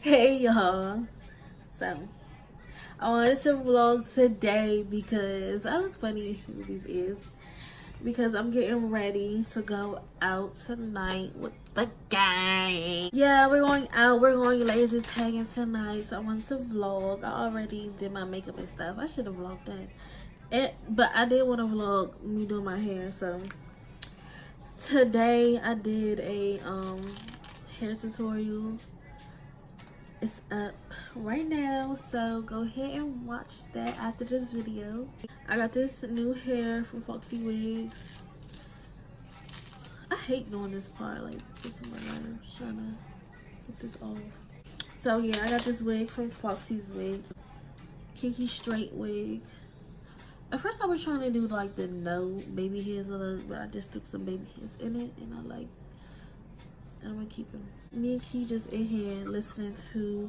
Hey y'all, so I wanted to vlog today because I look funny as shit with these ears because I'm getting ready to go out tonight with the gang. Yeah, we're going out, we're going lazy tagging tonight, so I wanted to vlog. I already did my makeup and stuff. I should have vlogged that, but I did want to vlog me doing my hair. So today I did a hair tutorial. It's up right now, so go ahead and watch that after this video. I got this new hair from Foxy Wigs. I hate doing this part, like this is my nerves, trying to get this off. So yeah, I got this wig from Foxy's Wig, Kiki straight wig. At first I was trying to do like the no baby hairs, but I just took some baby hairs in it, and I'm gonna keep them. Me and Key just in here listening to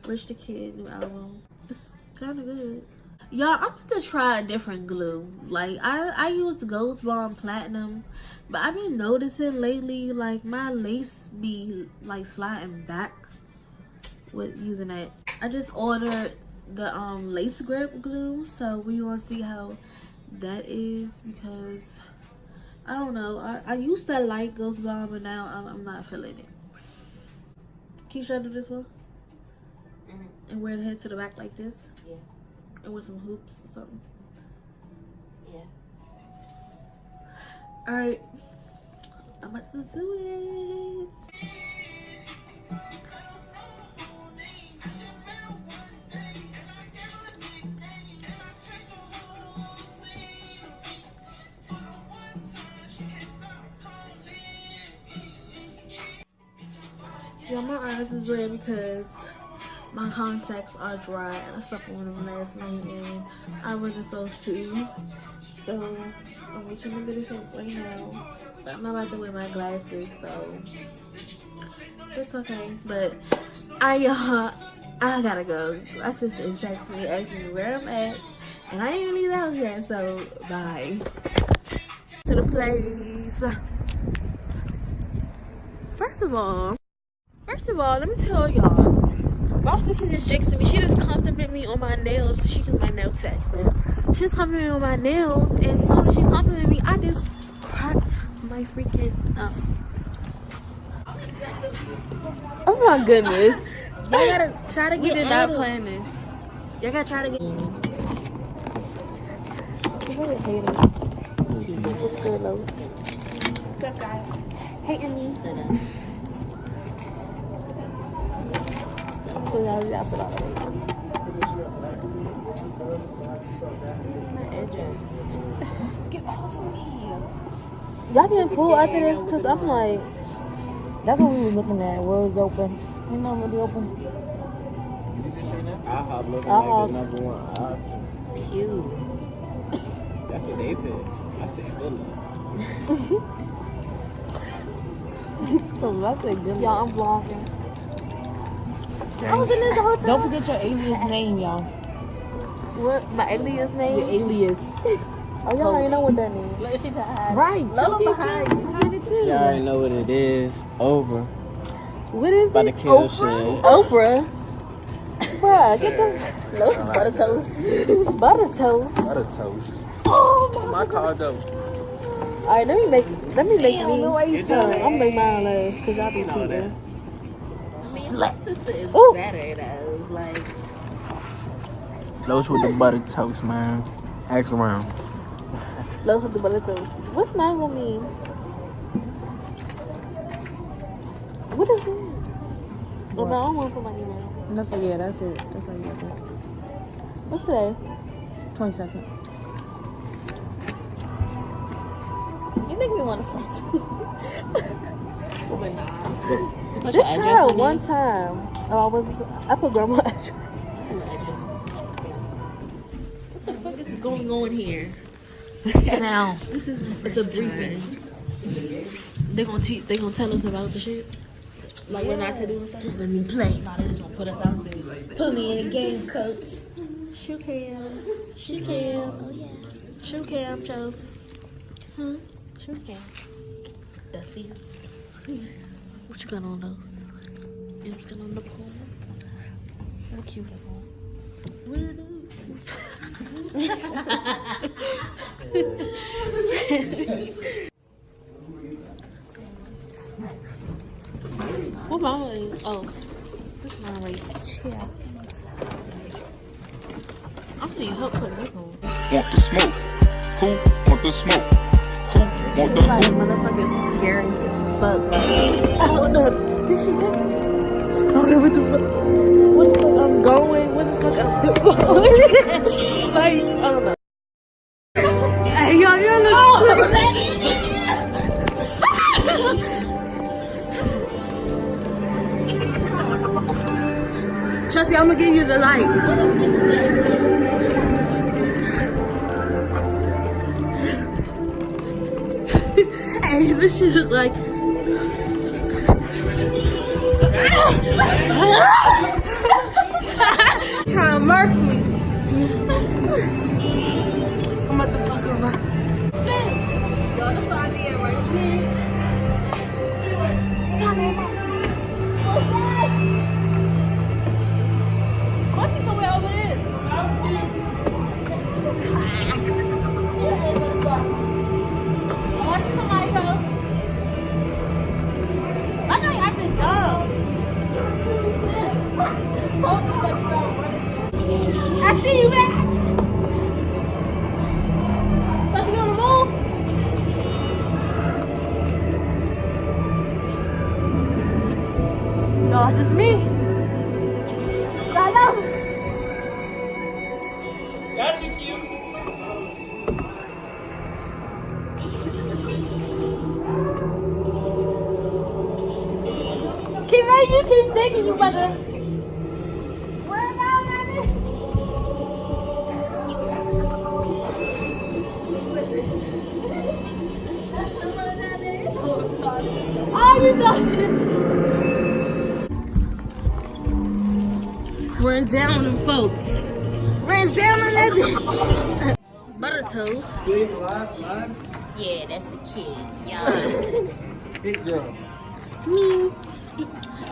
Rich the Kid new album. It's kind of good. Y'all, I'm gonna try a different glue. Like I use Ghost Bomb Platinum, but I've been noticing lately like my lace be like sliding back with using that. I just ordered the lace grip glue, so we want to see how that is because I don't know. I used to like Ghost Bomb, but now I'm not feeling it. Can you do this one? And wear the head to the back like this? Yeah. And with some hoops or something? Yeah. Alright. I'm about to do it. Yeah, my eyes is red because my contacts are dry and I slept on them last night and I wasn't supposed to. So I'm making a bit of sense right now. But I'm not about to wear my glasses, so that's okay. But I gotta go. My sister is texting me, asking me where I'm at, and I ain't even leave the house yet, so bye. To the place. First of all, let me tell y'all. Boss this is jigs to me. She just complimented me on my nails. She was my nail tech, man. She just complimented me on my nails, and as soon as she complimented me, I just cracked my freaking Oh my goodness. Y'all gotta try to get it not playing this. Y'all gotta try to get it. What's good, Lowe's? What's up, guys? Hating me. So now we asked about it. My address. Get off of me. Y'all getting full after this? Because I'm like, that's what we were looking at. Where it's open. Ain't not really open. IHOP looking like the number one option. Cute. That's what they picked. I said good luck. So I said good luck. Y'all, I'm vlogging. I was in this the whole time. Don't forget your alias name, y'all. What? My alias name? Your alias. Oh, y'all already know what that means. Let she hide. Right. Lola behind it too. Y'all already know what it is. Oprah. What is About it? to kill Oprah? shit. Oprah? Bruh, get the... Those butter toast. Butter toast. Butter toast. Oh My car though. Alright, let me make me. I'm make mine last because y'all be know that. cheating. I mean, my sister is Ooh. better though. Like, Those with the butter toast, man. Ask around. Love with the butter toast. What's mine gonna mean? What is it? Oh, no, I don't want to put my email. That's it. Yeah, that's it. That's how you get that. What's today? 22nd. You make me want to fart. but nah. Just try it one time. Oh, I put grandma address. What the fuck is going on here? Sit down. It's a briefing. They gonna tell us about the shit. Like what not to do and stuff. Just let me play. Nah, they just gonna put us out there. Put me in the game, coach. Shoe cam. Oh yeah. Shoe cam shows. Huh? Shoe cam. Dusties. What you got on those? I'm still on the pool. So cute. Where it is. What mama is? Oh, this mama right chair. I'm gonna need help putting this on. Want the smoke? Who want the smoke? Who want the Like motherfucking scary as fuck. Oh no, did she get me? Oh no, what the fuck? What the fuck I'm going? What the fuck I'm doing? Like, I don't know. Hey, y'all look. Chelsea, I'm gonna give you the light. Hey, this shit look like. Trying to murk me. I'm about to fuck around. Shit. Y'all, that's what I did right here. What's he somewhere over there? What's somebody else? I know you acting dumb. I see you, Max. Something on the move? No, it's just me. I know. Got you, cute. You keep thinking you better. Where now, baby? Oh, you know shit. Run down on them folks. Run down on that bitch. Butter toast. Big live. Yeah, that's the kid. Yeah. Big girl. Me.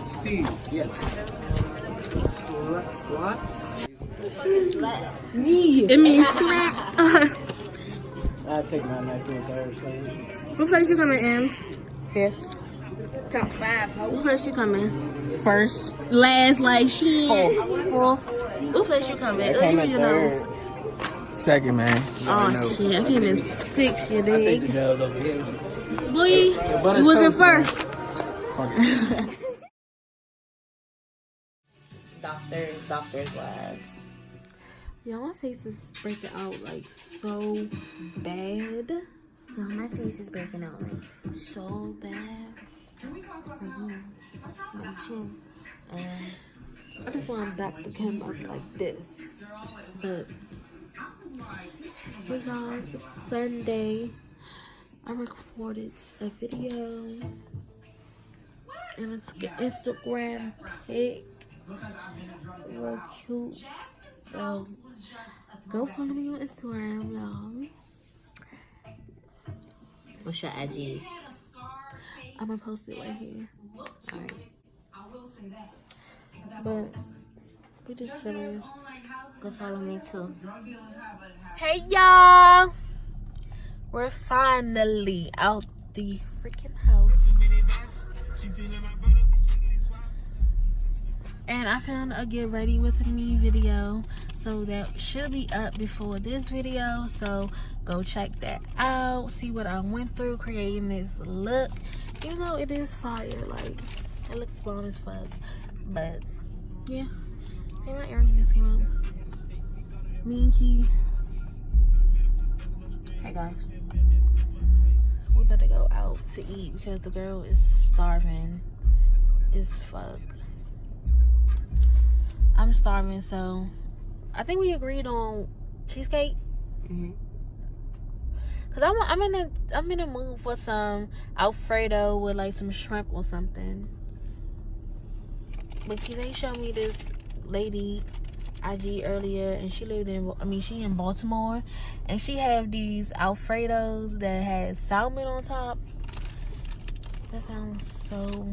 Steve, yes. Slot. Me. It means slap. I'll take my nice little third place. What place you coming, Ems? Fifth. Top 5. What place you coming? First. Last, like shit. Fourth. What place you coming? I came Oh, in you know. third. Second, man. Oh shit, I came in 6, you I take the dig? dubs over here. Boy, you wasn't first. Doctors' wives. Y'all, my face is breaking out like so bad. No, my face is breaking out like So bad. My chin. I just want to back the camera up like this. But, hey guys, it's Sunday. I recorded a video. And it's an Instagram pic. Real cute. So, go follow me on Instagram, y'all. what's your IGs? I'm gonna post it right here. Alright. But we just chilling. Go follow me too. Hey y'all! We're finally out the freaking house. And I filmed a get ready with me video. So that should be up before this video. So go check that out. See what I went through creating this look. Even though it is fire, like it looks bomb as fuck. But yeah. Hey, my earring just came out. Me and Key. Hey guys. We better go out to eat because the girl is starving as fuck. I'm starving, so I think we agreed on cheesecake. Cause I'm in a mood for some Alfredo with like some shrimp or something. But they showed me this lady IG earlier, and she she in Baltimore, and she have these Alfredos that has salmon on top. That sounds so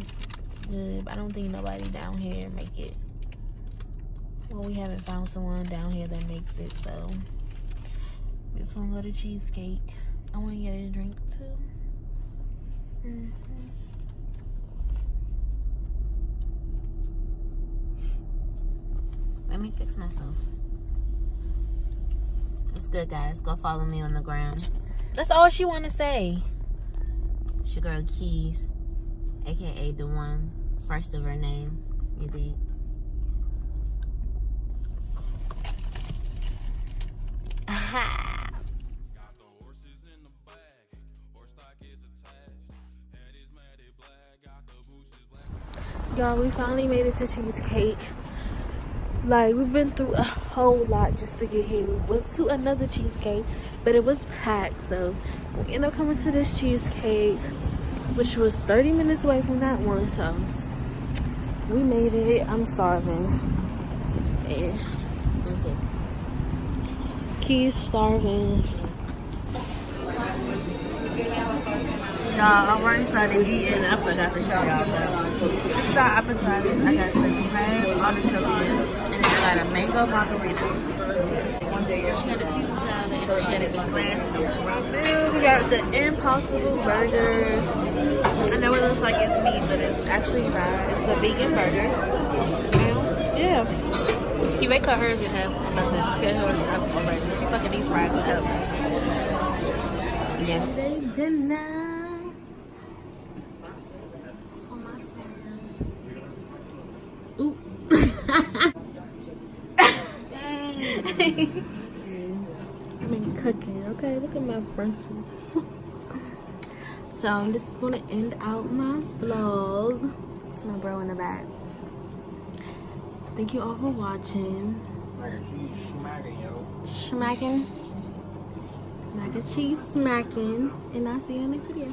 good, but I don't think nobody down here make it. Well, we haven't found someone down here that makes it, so we just want to go to cheesecake. I want to get a drink too. Let me fix myself. It's good, guys. Go follow me on the gram. That's all she want to say. It's your girl Keys, aka the one, first of her name. You dig? Aha! Y'all, we finally made it to cheesecake. Like, we've been through a whole lot just to get here. We went to another cheesecake, but it was packed, so we ended up coming to this cheesecake, which was 30 minutes away from that one, so we made it. I'm starving. And Me too. Key's starving. Y'all, I already started eating. I forgot to show y'all. This is our appetizer. I got the crab on the chocolate, and then I got a mango margarita. She got a few salad, and she got a glass of ramen. We got the Impossible Burgers. I know it looks like it's meat, but it's actually not. It's a vegan burger. Yeah. You may cut hers in half. Cut hers in half already. She fucking these fries up. Yeah. Dinner. Ooh. I've been cooking, okay? Look at my frontal. So this is gonna end out my vlog. It's my bro in the back. Thank you all for watching. Smacking. Mac and cheese smacking. And I'll see you in the next video.